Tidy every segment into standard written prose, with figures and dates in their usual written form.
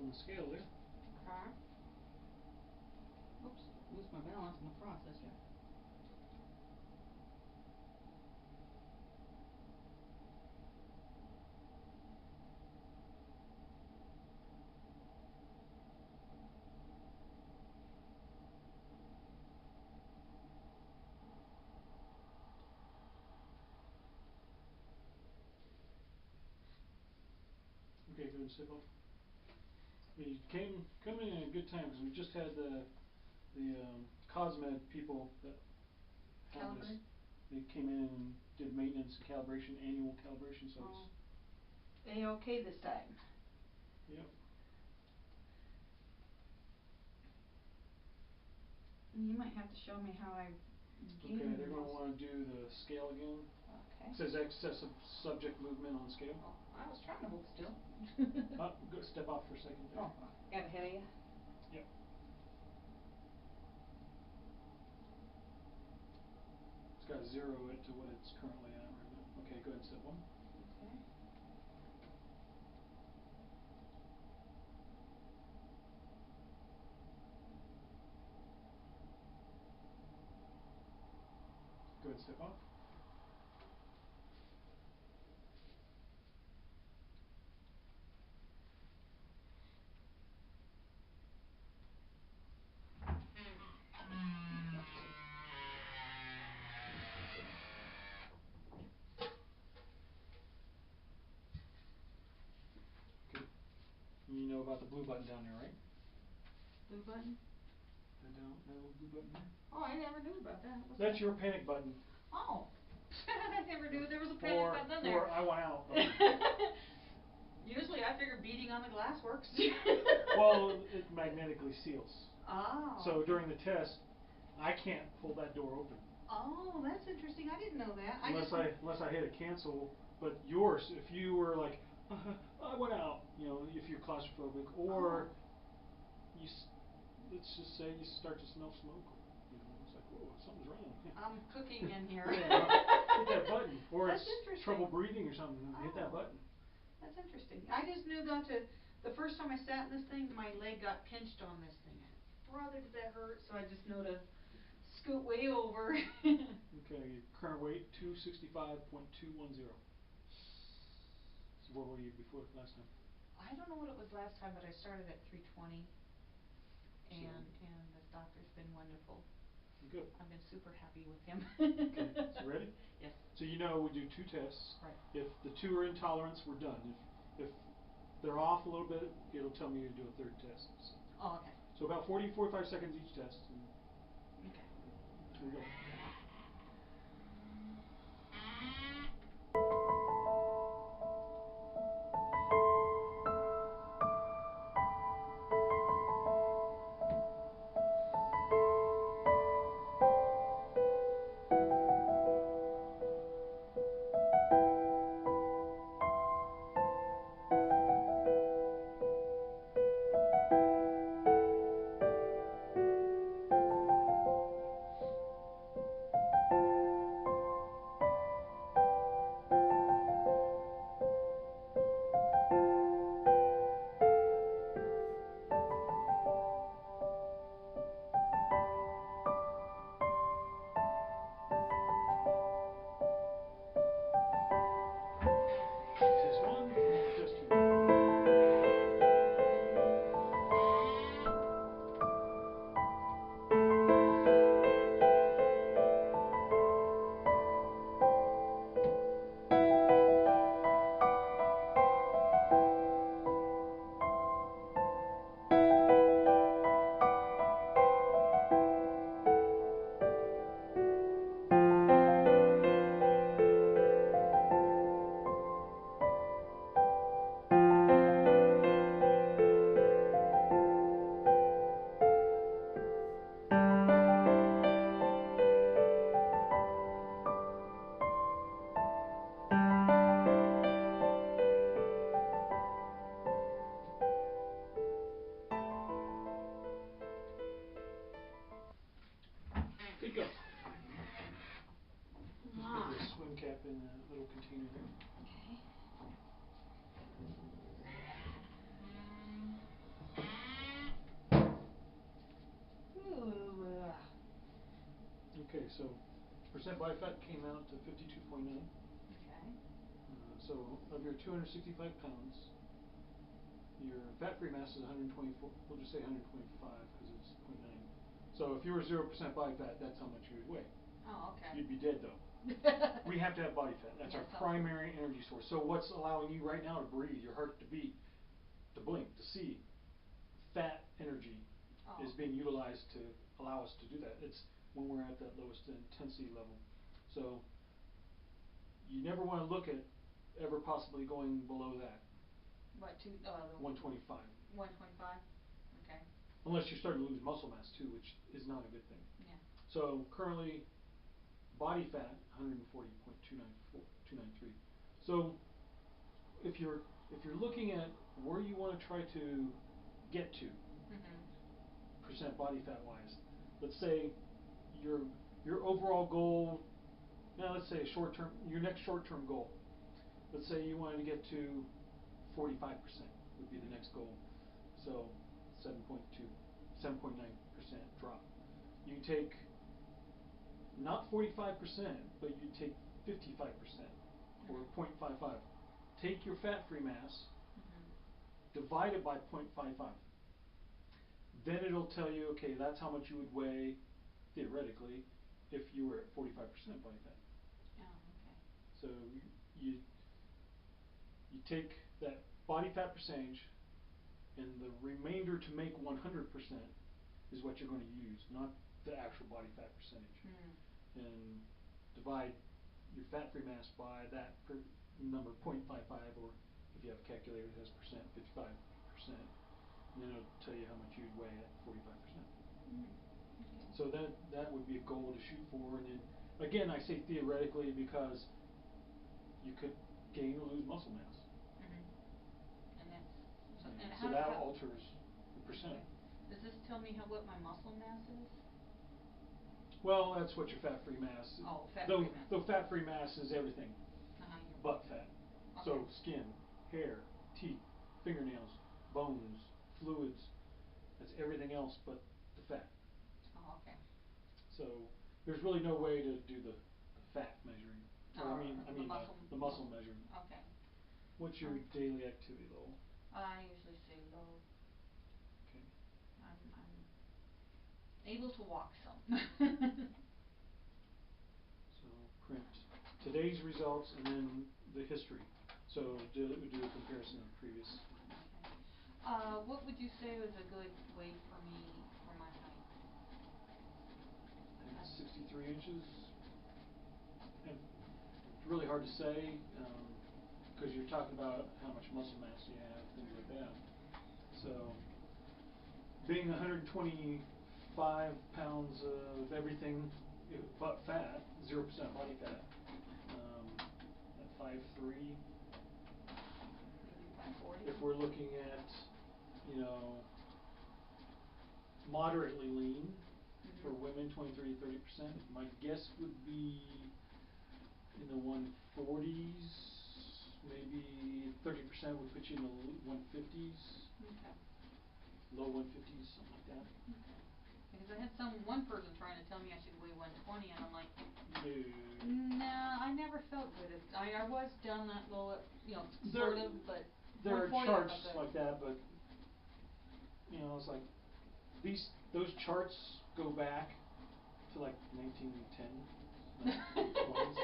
on the scale there. Okay. Oops, lose my balance in the process here. Okay, go and step off. We come in at a good time because we just had the Cosmed people that have this. They came in and did maintenance, calibration, annual calibration. So it's A-okay this time. Yep. You might have to show me how I gain. Okay, they're going to want to do the scale again. Okay. It says excessive subject movement on the scale. Oh, I was trying to hold still. Go step off for a second there. Oh, got ahead of you? Yep. It's got to zero it to what it's currently at right now. Okay, go ahead and step one. Okay. Go ahead and step off. Okay. You know about the blue button down there, right? Blue button? That little blue button there? Oh, I never knew about that. What's That's that? your panic button. Oh. I never knew there was a panic button in there. Or I want out. Usually I figure beating on the glass works. Well, it magnetically seals. Oh. So during the test, I can't pull that door open. Oh, that's interesting. I didn't know that. Unless I hit a cancel. But yours, if you were like, I went out, you know, if you're claustrophobic, or let's just say you start to smell smoke, you know, it's like, whoa, something's wrong. I'm cooking in here. Yeah, hit that button. Or That's it's trouble breathing or something. Hit that button. That's interesting. I just knew though the first time I sat in this thing, my leg got pinched on this thing. Brother, did that hurt? So I just know to scoot way over. Okay, current weight 265.210. So what were you before last time? I don't know what it was last time, but I started at 320. And the doctor's been wonderful. Good. I've been super happy with him. Okay, so ready? Yes. So you know we do 2 tests. Right. If the 2 are intolerance, we're done. If they're off a little bit, it'll tell me to do a 3rd test. So. Oh, okay. So about 40-45 seconds each test. Okay. Here we go. Test 1, test 2. Good go. Just put the swim cap in the little container there. Okay. Okay, so percent body fat came out to 52.9. Okay. So of your 265 pounds, your fat-free mass is 124. We'll just say 125 because it's 0.9. So if you were 0% body fat, that's how much you would weigh. Oh, okay. You'd be dead though. We have to have body fat. That's Yes, our primary energy source. So what's allowing you right now to breathe, your heart to beat, to blink, to see? Fat energy is being utilized to allow us to do that. It's when we're at that lowest intensity level. So you never want to look at ever possibly going below that. What, 125. 125? Okay. Unless you're starting to lose muscle mass too, which is not a good thing. Yeah. So currently, body fat 140.293. So if you're looking at where you want to try to get to, percent body fat wise, let's say your overall goal. Now let's say your next short term goal. Let's say you wanted to get to 45% would be the next goal. So 7.9% drop. You take not 45%, but you take 55% or 0.55. Take your fat-free mass, divide it by 0.55. Then it'll tell you, okay, that's how much you would weigh theoretically if you were at 45% body fat. Oh, okay. So you take that body fat percentage, and the remainder to make 100% is what you're going to use, not the actual body fat percentage. And divide your fat-free mass by that number 0.55, or if you have a calculator that has percent, 55%, and then it'll tell you how much you'd weigh at 45%. Okay. So that would be a goal to shoot for, and then again I say theoretically because you could gain or lose muscle mass. And that's so that alters the percent. Okay. Does this tell me what my muscle mass is? Well, that's what your fat-free mass is. Oh, fat-free mass. Though fat-free mass is everything but fat. Okay. So skin, hair, teeth, fingernails, bones, fluids. That's everything else but the fat. Oh, okay. So there's really no way to do the fat measuring. Or the muscle measuring. Okay. What's your daily activity level? I usually say low. Okay. I'm able to walk some. So print today's results and then the history. So do a comparison of previous. Okay. What would you say was a good weight for me for my height? I think 63 inches. And it's really hard to say because you're talking about how much muscle mass you have, things like that. So being 125 pounds of everything but fat, 0% body fat, at 5'3". Maybe 540. If we're looking at, moderately lean for women, 23 to 30%, my guess would be in the 140s, maybe 30% would put you in the 150s. Okay. Low 150s, something like that. Okay. Because I had one person trying to tell me I should weigh 120, and I'm like, no. Nah, I never felt good. I was down that low, sort of, but there are 140 charts I felt good. like that, but it's like those charts go back to like 1910s, 1920s,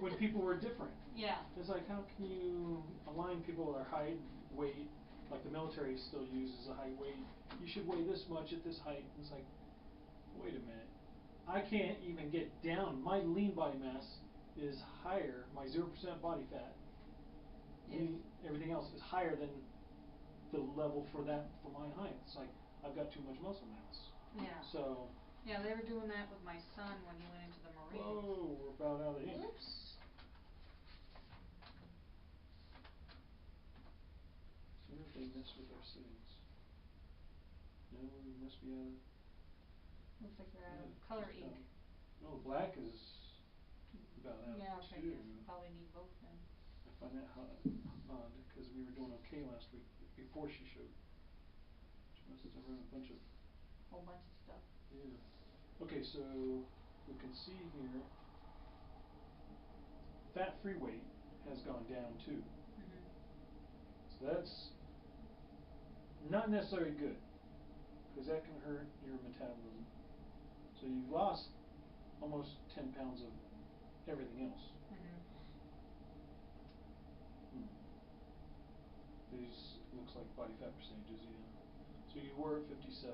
when people were different. Yeah. It's like, how can you align people with their height, weight, like the military still uses a height, weight. You should weigh this much at this height. And it's like, wait a minute. I can't even get down. My lean body mass is higher. My 0% body fat, everything else is higher than the level for my height. It's like, I've got too much muscle mass. Yeah. So. Yeah, they were doing that with my son when he went into the Marines. Whoa, we're about out of ink. Oops. I wonder if they mess with our settings. No, we must be out of. Looks like you're out of color ink. No, black is about out okay, too. yes, we probably need both then. I find that odd because we were doing okay last week before she showed. She must have run a bunch of. Whole bunch of stuff. Yeah. Okay, so we can see here, fat-free weight has gone down too. So that's not necessarily good, because that can hurt your metabolism. So you've lost almost 10 pounds of everything else. These looks like body fat percentages, yeah. So you were at 57.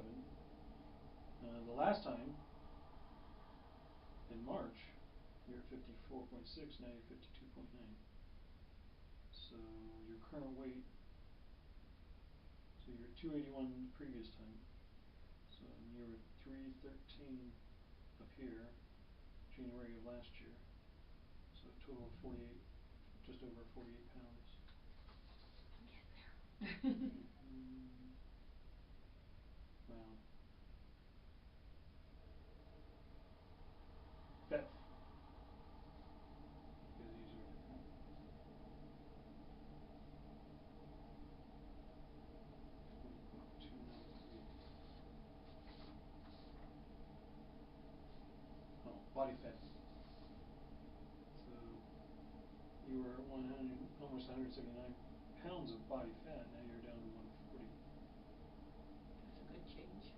The last time, in March, you're at 54.6, now you're 52.9. So your current weight, so you're at 281 the previous time. So you were at 313 up here, January of last year. So a total of 48, just over 48 pounds. Get there. Wow. Fat. Because these are different. Oh, body fat. So you were at 100, almost 179 pounds of body fat. Now you're down to 140. That's a good change.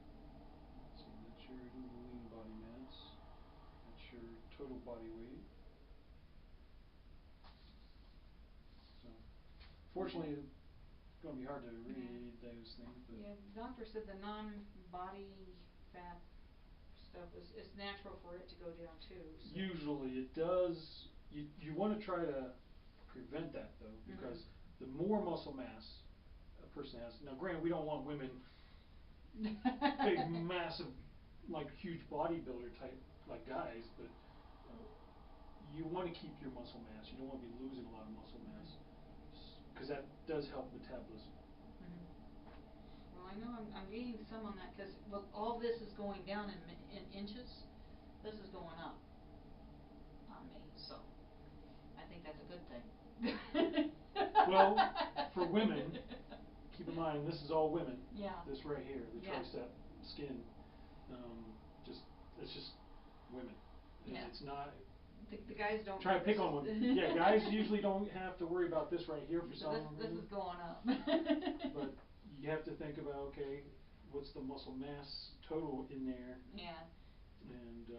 So that's your lean body mass. That's your total body weight. So, fortunately, it's going to be hard to read those things. But yeah, the doctor said the non-body fat stuff is natural for it to go down too. So. Usually it does. You want to try to prevent that though, because the more muscle mass a person has. Now, granted, we don't want women big, massive, like huge bodybuilder type like guys, but you want to keep your muscle mass. You don't want to be losing a lot of muscle mass, because that does help metabolism. Well, I know I'm gaining some on that because all this is going down in inches. This is going up on me, so I think that's a good thing. Well, for women, keep in mind this is all women. Yeah. This right here, the yeah. tricep skin, it's just women. Yeah. It's not. The guys don't. Try to pick on women. Yeah, guys usually don't have to worry about this right here for so some reason. This is going up. But you have to think about, okay, what's the muscle mass total in there? Yeah. And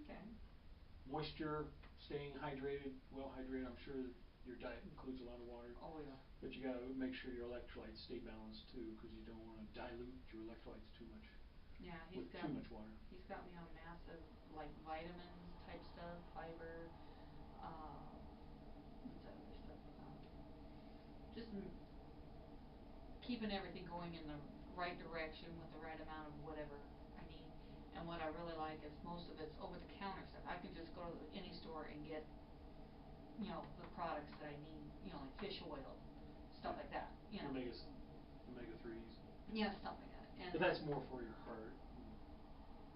okay. moisture, staying hydrated, well hydrated. I'm sure your diet includes a lot of water. Oh yeah. But you got to make sure your electrolytes stay balanced too, because you don't want to dilute your electrolytes too much. Yeah, with too much water. He's got me on massive like vitamin type stuff, fiber. What's that other stuff? Just keeping everything going in the right direction with the right amount of whatever I need. And what I really like is most of it's over the counter stuff. I can just go to any store and get, the products that I need. Like fish oil, stuff like that. Omega-3s. Yeah, stuff like that. And but that's more for your heart.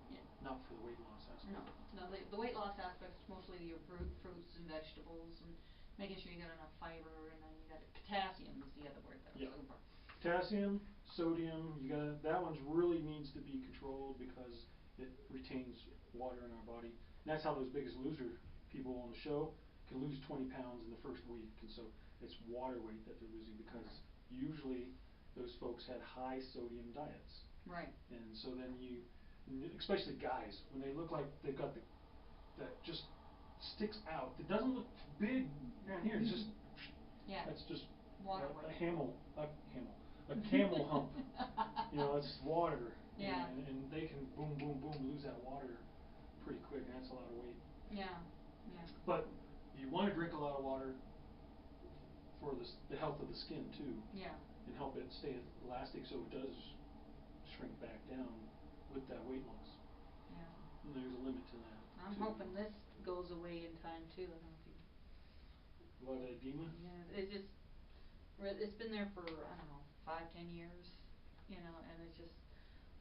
Yeah. Not for the weight loss aspect. No, the weight loss aspect is mostly your fruits and vegetables and making sure you got enough fiber, and then you got potassium is the other word that I was looking for. Potassium, sodium, that one really needs to be controlled because it retains water in our body. And that's how those Biggest Loser people on the show can lose 20 pounds in the first week. And so it's water weight that they're losing, because usually those folks had high sodium diets. Right. And so then especially guys, when they look like they've got that just sticks out. It doesn't look big down here. It's just that's just water a camel hump. It's water. Yeah. And they can boom, boom, boom lose that water pretty quick, and that's a lot of weight. Yeah. Yeah. But you want to drink a lot of water for the health of the skin too. Yeah. And help it stay elastic so it does shrink back down with that weight loss. Yeah. And there's a limit to that. I'm hoping this goes away in time too. I don't know if you. What, edema? Yeah, it's been there for, I don't know, 5-10 years, and it just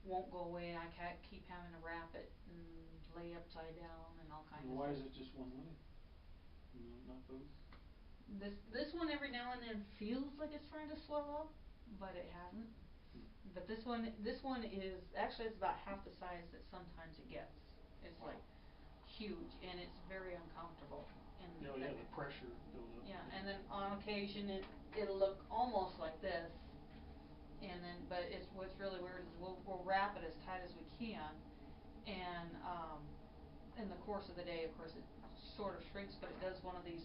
won't go away. I can't keep having to wrap it and lay upside down and all kinds of stuff. Why is it just one leg? Not both? This one every now and then feels like it's trying to swell up, but it hasn't. But this one is actually it's about half the size that sometimes it gets. It's like huge, and it's very uncomfortable. And Oh, yeah, the pressure build up. yeah, and then on occasion it'll look almost like this, and then but it's what's really weird is we'll wrap it as tight as we can, and in the course of the day, of course, it sort of shrinks, but it does one of these.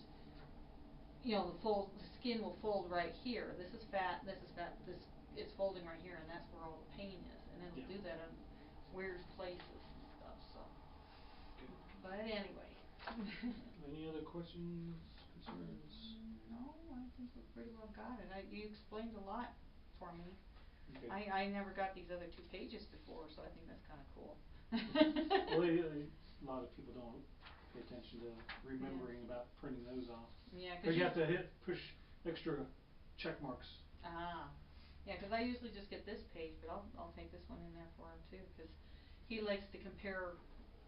You know, the skin will fold right here. This is fat. This has got this. It's folding right here, and that's where all the pain is, and it'll do that in weird places and stuff. So, okay. But anyway. Any other questions, concerns? No, I think we pretty well got it. You explained a lot for me. Okay. I never got these other 2 pages before, so I think that's kind of cool. Well, a lot of people don't pay attention to remembering about printing those off. Yeah, because you have to push extra check marks. Ah, yeah, because I usually just get this page, but I'll take this one in there for him too, because he likes to compare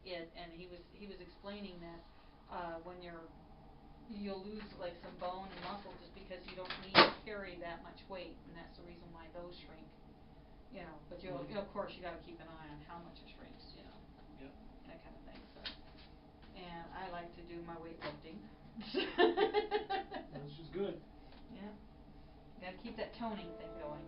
it, and he was explaining that when you'll lose like some bone and muscle just because you don't need to carry that much weight, and that's the reason why those shrink. You know, but you know, of course you got to keep an eye on how much it shrinks. You know. Yep. That kind of thing. So, and I like to do my weightlifting. Which is good. Yeah. Got to keep that toning thing going.